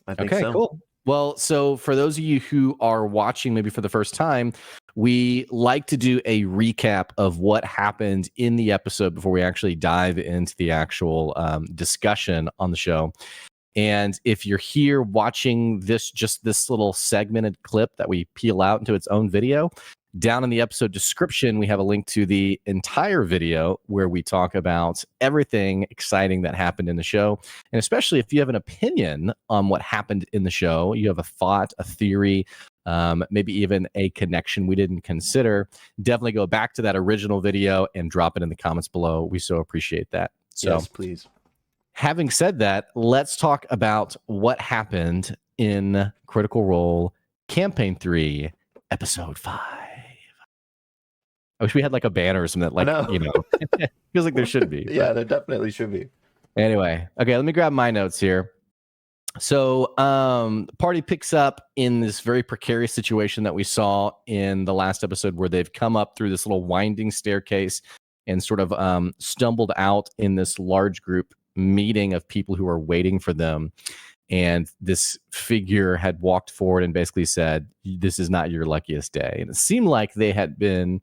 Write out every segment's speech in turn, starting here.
I think Okay, so. cool. Well, so for those of you who are watching maybe for the first time, we like to do a recap of what happened in the episode before we actually dive into the actual discussion on the show. And if you're here watching just this little segmented clip that we peel out into its own video, down in the episode description, we have a link to the entire video where we talk about everything exciting that happened in the show. And especially if you have an opinion on what happened in the show, you have a thought, a theory, maybe even a connection we didn't consider, definitely go back to that original video and drop it in the comments below. We so appreciate that. So, yes, please. Having said that, let's talk about what happened in Critical Role Campaign 3, Episode 5. I wish we had like a banner or something that, like, you know, feels like there should be. Yeah, there definitely should be. Anyway, okay, let me grab my notes here. So, party picks up in this very precarious situation that we saw in the last episode where they've come up through this little winding staircase and sort of stumbled out in this large group meeting of people who are waiting for them. And this figure had walked forward and basically said, "This is not your luckiest day." And it seemed like they had been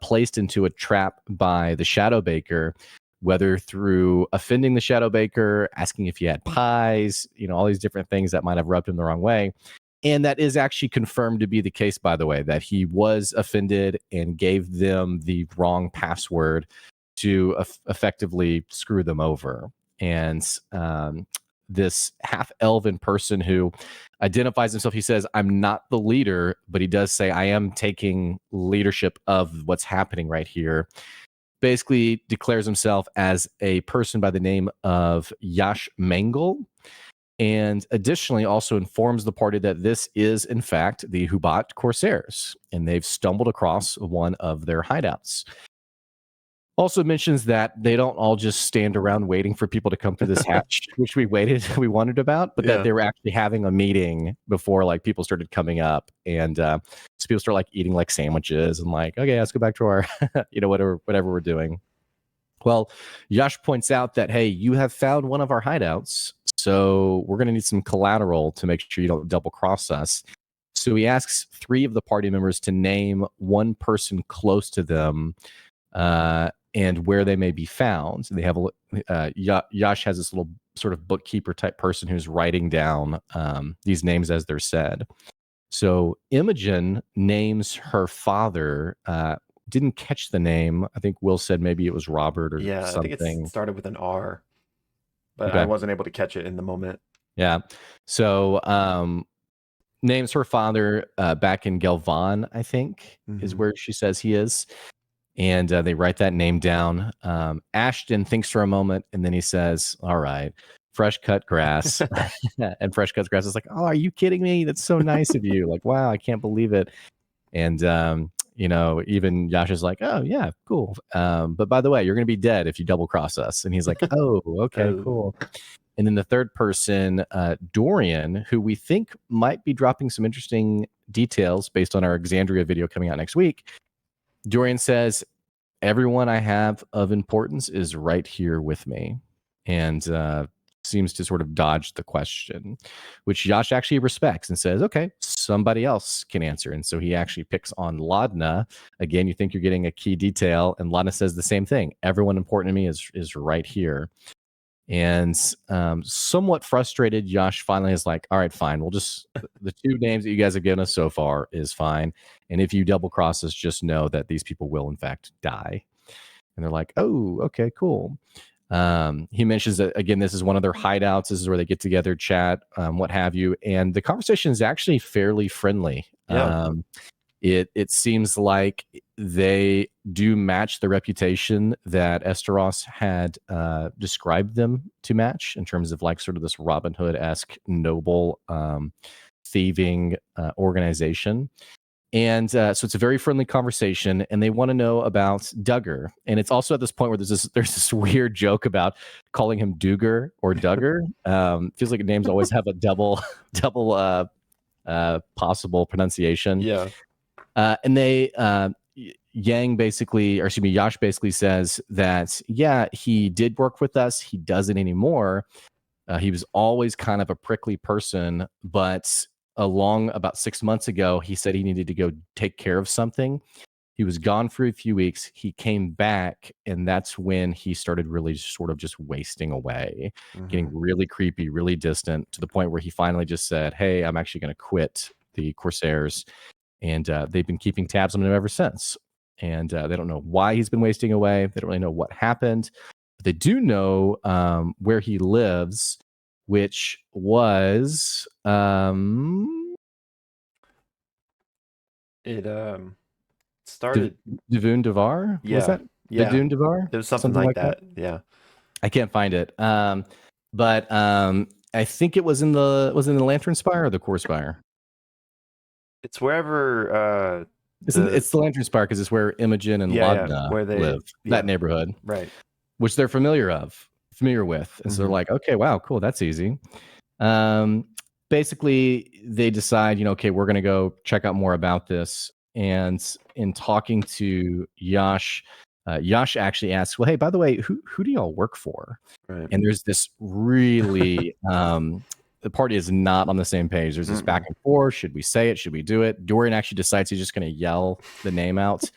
placed into a trap by the Shadow Baker, whether through offending the Shadow Baker, asking if he had pies, you know, all these different things that might have rubbed him the wrong way. And that is actually confirmed to be the case, by the way, that he was offended and gave them the wrong password to effectively screw them over. And this half-elven person who identifies himself, he says, "I'm not the leader," but he does say, "I am taking leadership of what's happening right here." Basically declares himself as a person by the name of Yash Mangle, and additionally also informs the party that this is, in fact, the Hubat Corsairs, and they've stumbled across one of their hideouts. Also mentions that they don't all just stand around waiting for people to come through this hatch, which we wondered about, but that they were actually having a meeting before like people started coming up, and so people start like eating like sandwiches and like, okay, let's go back to our, you know, whatever we're doing. Well, Yash points out that, hey, you have found one of our hideouts, so we're going to need some collateral to make sure you don't double cross us. So he asks 3 of the party members to name one person close to them, and where they may be found. They have Yash has this little sort of bookkeeper type person who's writing down these names as they're said. So Imogen names her father. Didn't catch the name. I think Will said maybe it was Robert or something. I think it started with an R, but I wasn't able to catch it in the moment. Yeah. So names her father back in Galvan, I think, is where she says he is. And they write that name down. Ashton thinks for a moment, and then he says, "All right, fresh cut grass." And fresh cut grass is like, "Oh, are you kidding me? That's so nice of you. Like, wow, I can't believe it." And, you know, even Yash is like, "Oh, yeah, cool. But by the way, you're going to be dead if you double cross us." And he's like, "Oh, okay, cool." And then the third person, Dorian, who we think might be dropping some interesting details based on our Exandria video coming out next week. Dorian says, "Everyone I have of importance is right here with me," and seems to sort of dodge the question, which Yash actually respects and says, "Okay, somebody else can answer." And so he actually picks on Laudna. Again, you think you're getting a key detail, and Laudna says the same thing. "Everyone important to me is right here." And somewhat frustrated, Yash finally is like, "All right, fine. We'll just, the 2 names that you guys have given us so far is fine. And if you double cross us, just know that these people will, in fact, die." And they're like, "Oh, okay, cool." He mentions that, again, this is one of their hideouts. This is where they get together, chat, what have you. And the conversation is actually fairly friendly. Yeah. It seems like they do match the reputation that Esteros had described them to match in terms of like sort of this Robin Hood-esque noble thieving organization. And so it's a very friendly conversation, and they want to know about Duggar. And it's also at this point where there's this weird joke about calling him Duggar or Duggar. Feels like names always have a double possible pronunciation. Yeah. And they Yash basically says that, yeah, he did work with us. He doesn't anymore. He was always kind of a prickly person, but along about 6 months ago, he said he needed to go take care of something. He was gone for a few weeks. He came back, and that's when he started really sort of just wasting away, getting really creepy, really distant, to the point where he finally just said, "Hey, I'm actually going to quit the Corsairs." And they've been keeping tabs on him ever since. And they don't know why he's been wasting away. They don't really know what happened. But they do know where he lives, which was It started. Devon Devar. Was Yeah, that yeah. Devon Devar? It was something like that. Yeah. I can't find it. But I think it was in the Lantern Spire or the Core Spire. It's wherever It's the Lantern Spire because it's where Imogen and Laudna where they live. That neighborhood, right? Which they're familiar with, and so they're like, okay, wow, cool, that's easy. Basically, they decide, okay, we're gonna go check out more about this. And in talking to Yash, Yash actually asks, well, hey, by the way, who do y'all work for? Right. And there's this really the party is not on the same page. There's this back and forth. Should we say it? Should we do it? Dorian actually decides he's just going to yell the name out.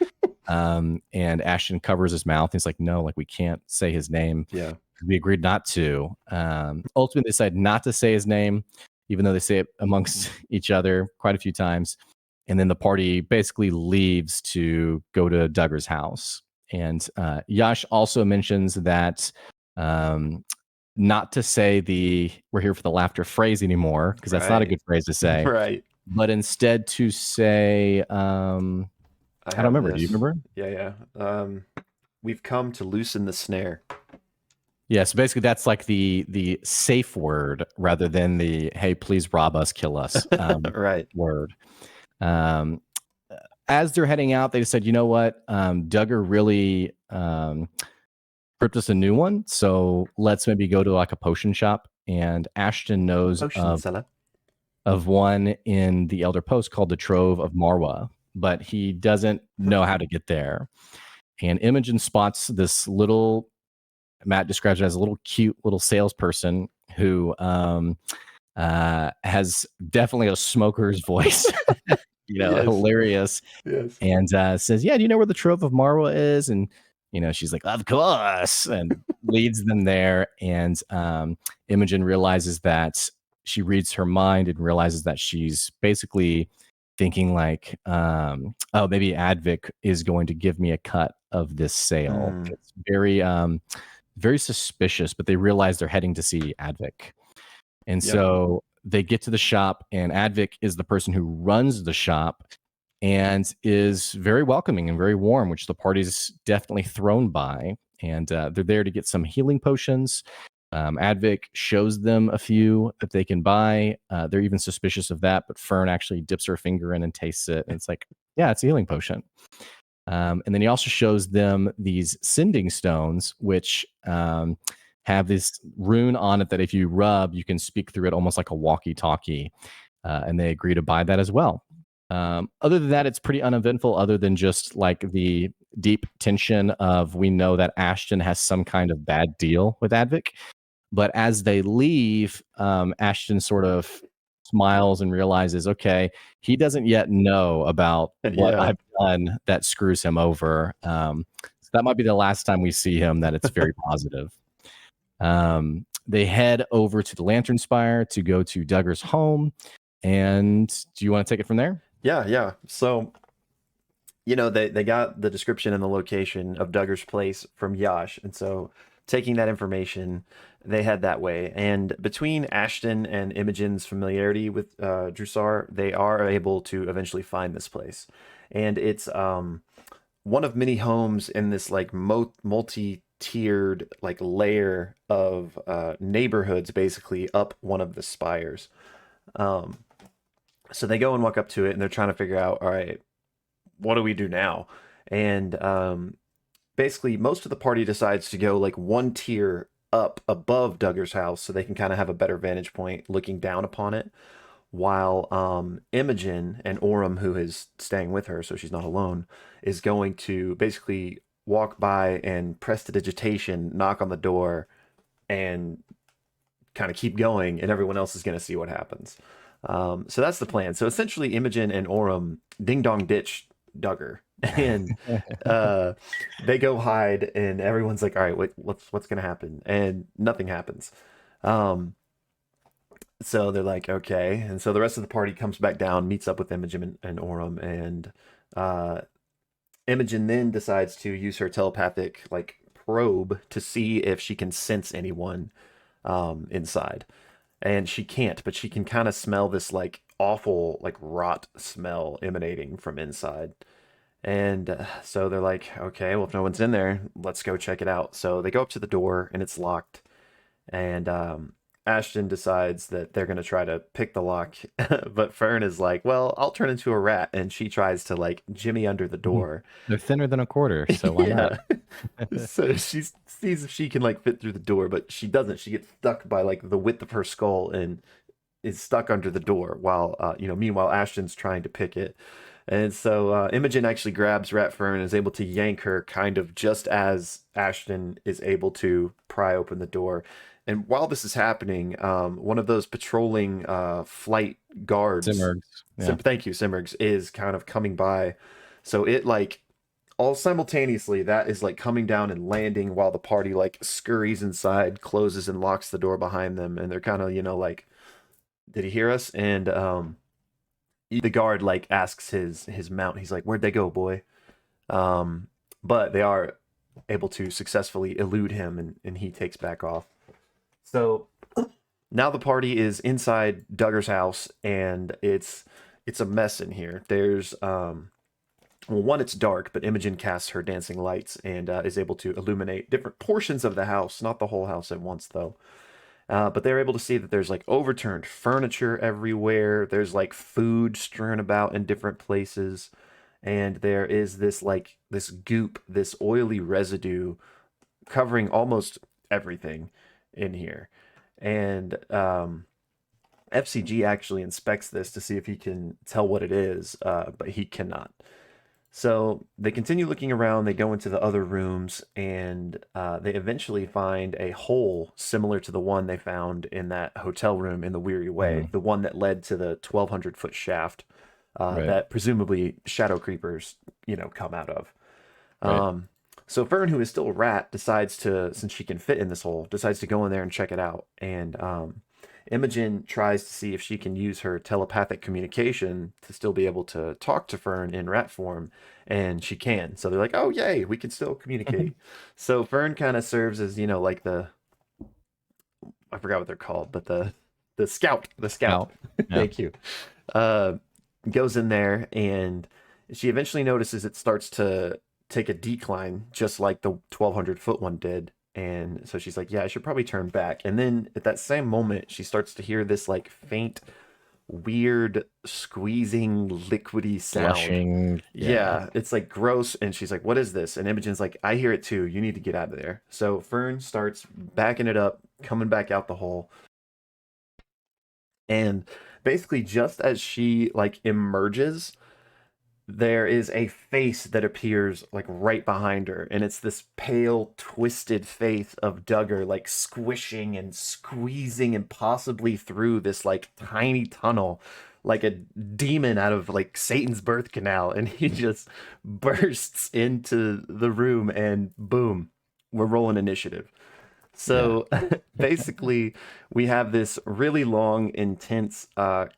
And Ashton covers his mouth. He's like, no, like we can't say his name. Yeah. We agreed not to. Ultimately, they decide not to say his name, even though they say it amongst each other quite a few times. And then the party basically leaves to go to Duggar's house. And Yash also mentions that not to say the "we're here for the laughter" phrase anymore, because that's not a good phrase to say. Right. But instead to say, I don't remember. Do you remember? Yeah. We've come to loosen the snare. Yeah, so basically that's like the safe word rather than the "hey, please rob us, kill us" right word. As they're heading out, they said, you know what, Duggar really ripped us a new one, so let's maybe go to like a potion shop. And Ashton knows of one in the Elder Post called the Trove of Marwa, but he doesn't know how to get there. And Imogen spots this little, Matt describes it as a little cute little salesperson who has definitely a smoker's voice, yes. Hilarious. Yes. And says, yeah, do you know where the Trove of Marwa is? And she's like, of course, and leads them there. And Imogen realizes that she reads her mind and realizes that she's basically thinking like, oh, maybe Advik is going to give me a cut of this sale. It's very, very suspicious, but they realize they're heading to see Advik. And so they get to the shop, and Advik is the person who runs the shop and is very welcoming and very warm, which the party's definitely thrown by. And they're there to get some healing potions. Advik shows them a few that they can buy. They're even suspicious of that, but Fern actually dips her finger in and tastes it. And it's like, yeah, it's a healing potion. And then he also shows them these sending stones, which have this rune on it that if you rub, you can speak through it almost like a walkie-talkie. And they agree to buy that as well. Other than that, it's pretty uneventful, other than just like the deep tension of, we know that Ashton has some kind of bad deal with Advik. But as they leave, Ashton sort of smiles and realizes, okay, he doesn't yet know about what I've done that screws him over. So that might be the last time we see him, that it's very positive. They head over to the Lantern Spire to go to Duggar's home. And do you want to take it from there? Yeah. So, they got the description and the location of Duggar's place from Yash. And so taking that information, they head that way. And between Ashton and Imogen's familiarity with Drusar, they are able to eventually find this place. And it's one of many homes in this like multi-tiered like layer of neighborhoods, basically up one of the spires. So they go and walk up to it, and they're trying to figure out, all right, what do we do now? And basically, most of the party decides to go like one tier up above Duggar's house, so they can kind of have a better vantage point looking down upon it. While Imogen and Orem, who is staying with her, so she's not alone, is going to basically walk by and prestidigitation, knock on the door, and kind of keep going, and everyone else is going to see what happens. So that's the plan. So essentially, Imogen and Orem ding dong ditch Duggar, and uh, they go hide, and everyone's like, "All right, what's going to happen?" And nothing happens. Um, so they're like, "Okay," and so the rest of the party comes back down, meets up with Imogen and Orem, and uh, Imogen then decides to use her telepathic like probe to see if she can sense anyone inside, and she can't, but she can kind of smell this like awful like rot smell emanating from inside. And so they're like, okay, well, if no one's in there, let's go check it out. So they go up to the door and it's locked. And Ashton decides that they're going to try to pick the lock. But Fern is like, well, I'll turn into a rat. And she tries to like jimmy under the door. They're thinner than a quarter, so why not? Yeah. So she sees if she can like fit through the door, but she doesn't. She gets stuck by like the width of her skull and is stuck under the door while meanwhile Ashton's trying to pick it. And so Imogen actually grabs Ratfern and is able to yank her kind of just as Ashton is able to pry open the door. And while this is happening, one of those patrolling flight guards, Simmergs. Yeah. thank you, Simmergs, is kind of coming by. So it like all simultaneously that is like coming down and landing while the party like scurries inside, closes and locks the door behind them, and they're kind of like, did he hear us? And the guard like asks his mount. He's like, "Where'd they go, boy?" Um, but they are able to successfully elude him, and he takes back off. So now the party is inside Duggar's house, and it's a mess in here. There's well, one, it's dark, but Imogen casts her dancing lights and is able to illuminate different portions of the house, not the whole house at once, though. But they're able to see that there's like overturned furniture everywhere. There's like food strewn about in different places. And there is this goop, this oily residue covering almost everything in here. And FCG actually inspects this to see if he can tell what it is, but he cannot. So they continue looking around. They go into the other rooms, and they eventually find a hole similar to the one they found in that hotel room in the Weary Way, the one that led to the 1,200-foot shaft Right. that presumably shadow creepers, come out of. Right. So Fern, who is still a rat, decides to, since she can fit in this hole, decides to go in there and check it out. And Imogen tries to see if she can use her telepathic communication to still be able to talk to Fern in rat form, and she can. So they're like, "Oh, yay, we can still communicate." So Fern kind of serves as, like I forgot what they're called, but the scout, Out. Yeah. Thank you. Uh, Goes in there, and she eventually notices it starts to take a decline, just like the 1,200-foot one did. And so she's like, yeah, I should probably turn back. And then at that same moment, she starts to hear this like faint, weird, squeezing, liquidy sound. Flushing. Yeah, it's like gross. And she's like, what is this? And Imogen's like, I hear it too. You need to get out of there. So Fern starts backing it up, coming back out the hole. And basically, just as she like emerges, there is a face that appears like right behind her, and it's this pale, twisted face of Duggar, like squishing and squeezing and possibly through this like tiny tunnel, like a demon out of like Satan's birth canal, and he just bursts into the room, and boom, we're rolling initiative. So basically, we have this really long, intense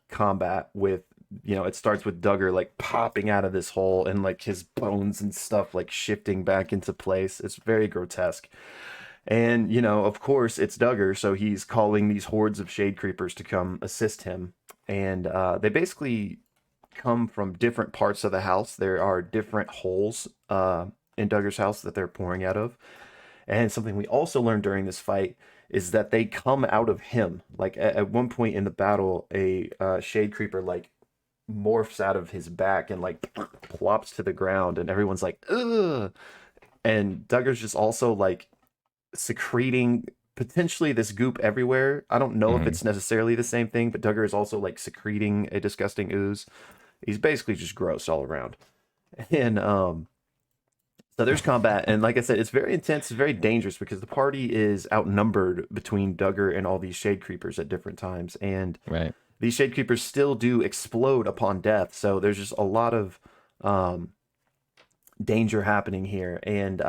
combat with, it starts with Duggar like popping out of this hole and like his bones and stuff like shifting back into place. It's very grotesque. And, of course, it's Duggar, so he's calling these hordes of shade creepers to come assist him. And they basically come from different parts of the house. There are different holes in Duggar's house that they're pouring out of. And something we also learned during this fight is that they come out of him. Like at one point in the battle, a shade creeper like morphs out of his back and like plops to the ground, and everyone's like, ugh. And Duggar's just also like secreting potentially this goop everywhere. I don't know if it's necessarily the same thing, but Duggar is also like secreting a disgusting ooze. He's basically just gross all around. And So there's combat, and like I said, it's very intense, it's very dangerous because the party is outnumbered between Duggar and all these shade creepers at different times, and Right. these shade creepers still do explode upon death. So there's just a lot of um, danger happening here. And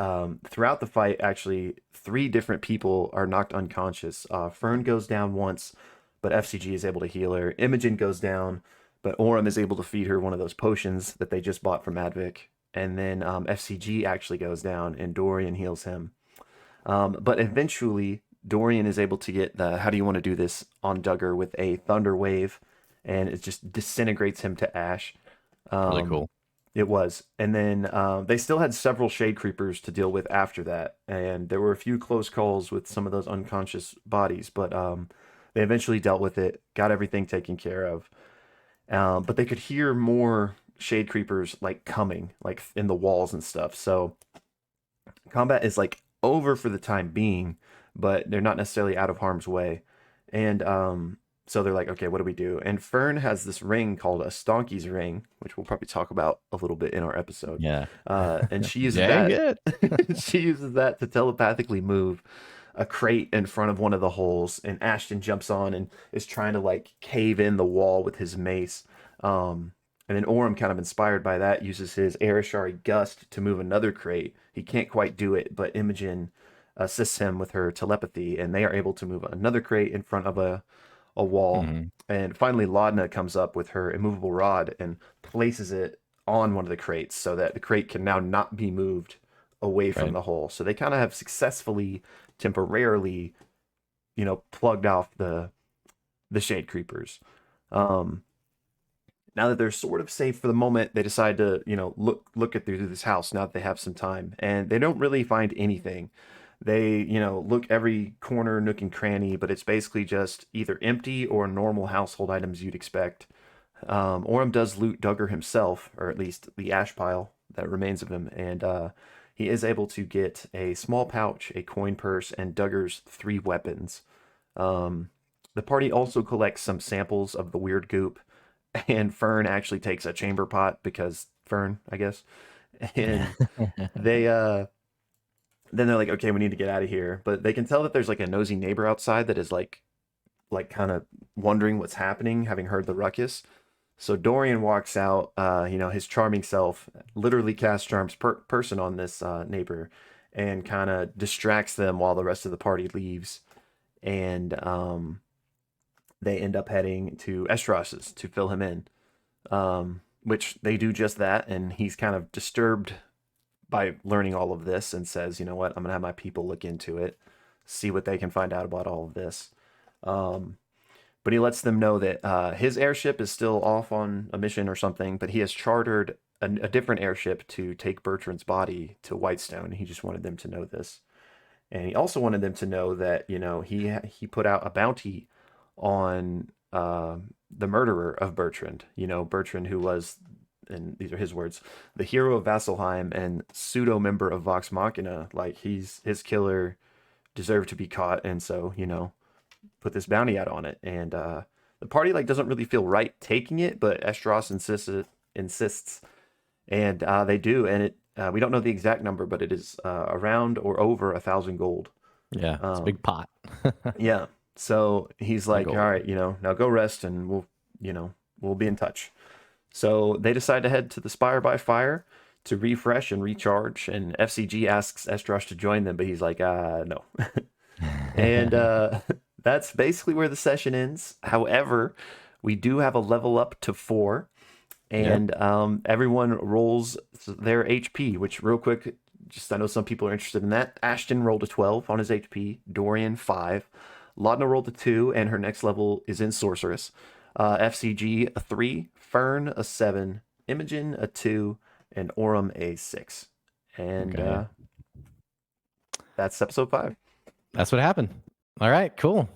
throughout the fight, actually, three different people are knocked unconscious. Fern goes down once, but FCG is able to heal her. Imogen goes down, but Orem is able to feed her one of those potions that they just bought from Advic. And then FCG actually goes down, and Dorian heals him. But eventually, Dorian is able to get the how do you want to do this on Duggar with a thunder wave, and it just disintegrates him to ash. Really Um, cool. it was. And then they still had several shade creepers to deal with after that. And there were a few close calls with some of those unconscious bodies, but they eventually dealt with it, got everything taken care of. But they could hear more shade creepers like coming, like in the walls and stuff. So combat is like over for the time being, but they're not necessarily out of harm's way. And so they're like, okay, what do we do? And Fern has this ring called a Stonky's ring, which we'll probably talk about a little bit in our episode. Yeah. And she uses Dang that. it. She uses that to telepathically move a crate in front of one of the holes, and Ashton jumps on and is trying to like cave in the wall with his mace. And then Orem, kind of inspired by that, uses his Arashari Gust to move another crate. He can't quite do it, but Imogen assists him with her telepathy, and they are able to move another crate in front of a wall. Mhm. And finally, Laudna comes up with her immovable rod and places it on one of the crates so that the crate can now not be moved away from Right. the hole. So they kind of have successfully, temporarily, plugged off the shade creepers. Um, Now that they're sort of safe for the moment, they decide to, look at through this house now that they have some time, and they don't really find anything. They, look every corner, nook, and cranny, but it's basically just either empty or normal household items you'd expect. Orem does loot Duggar himself, or at least the ash pile that remains of him, and he is able to get a small pouch, a coin purse, and Duggar's 3 weapons. Um, the party also collects some samples of the weird goop, and Fern actually takes a chamber pot because Fern, I guess. And they then they're like, okay, we need to get out of here. But they can tell that there's like a nosy neighbor outside that is like kind of wondering what's happening, having heard the ruckus. So Dorian walks out, his charming self, literally casts charms person on this neighbor, and kind of distracts them while the rest of the party leaves. And they end up heading to Estros's to fill him in, which they do just that. And he's kind of disturbed by learning all of this and says, you know what, I'm going to have my people look into it, see what they can find out about all of this. But he lets them know that his airship is still off on a mission or something, but he has chartered a different airship to take Bertrand's body to Whitestone. He just wanted them to know this. And he also wanted them to know that, he put out a bounty on the murderer of Bertrand. Bertrand, who was, and these are his words, the hero of Vasselheim and pseudo member of Vox Machina. Like his killer deserved to be caught, and so put this bounty out on it. And the party like doesn't really feel right taking it, but Estros insists, and they do, and it. We don't know the exact number, but it is around or over 1,000 gold. Yeah. It's a Um, big pot. yeah. So he's Big like, all gold. right, now go rest, and we'll be in touch. So they decide to head to the Spire by Fire to refresh and recharge. And FCG asks Esdras to join them, but he's like, no. And that's basically where the session ends. However, we do have a level up to 4, Yep. and everyone rolls their HP, which, real quick, just I know some people are interested in that. Ashton rolled a 12 on his HP, Dorian 5, Laudna rolled a 2, and her next level is in Sorceress. FCG a 3, Fern a 7, Imogen a 2, and Orem a 6. And Okay. that's episode 5. That's what happened. All right. Cool.